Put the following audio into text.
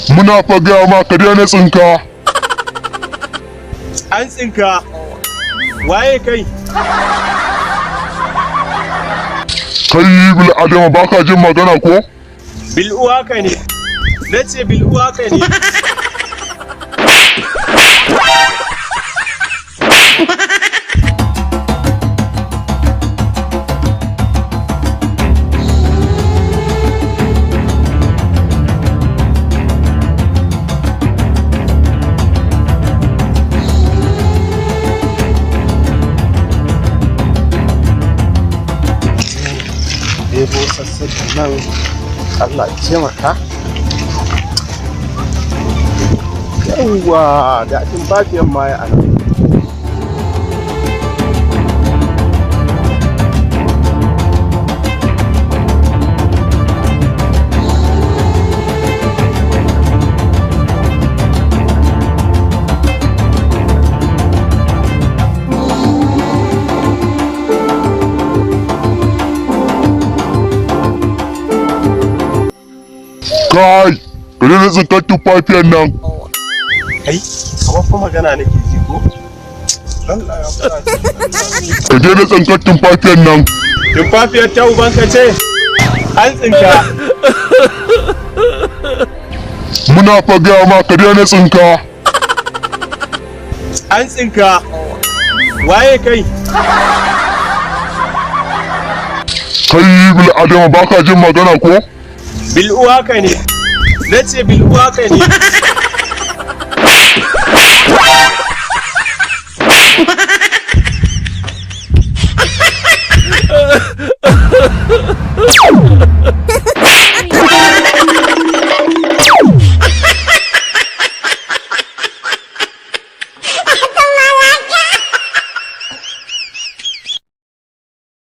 Muna fa gaya ma ka daina tsinka. An tsinka. Waye kai? Kai bil adama baka jin magana ko? Bil uwa ka ne. Nace bil uwa ka ne. Debo sassaƙin nan Allah ya taimaka. Yawwa daɗin babiyan ma ya ana. Kai, ka daina tsinkar tufafiyan nan. Kai, kamar fa magana nake ji ko? Allah ya fara. Ka daina tsinkar tufafiyan nan. Tufafiyar ta ubanka ce? An tsinka. Muna fa gaya ma ka daina tsinka. An tsinka. Waye kai? Kai bil adama baka jin magana ko? Bil uwa ka ne. Nace bil uwa ka ne.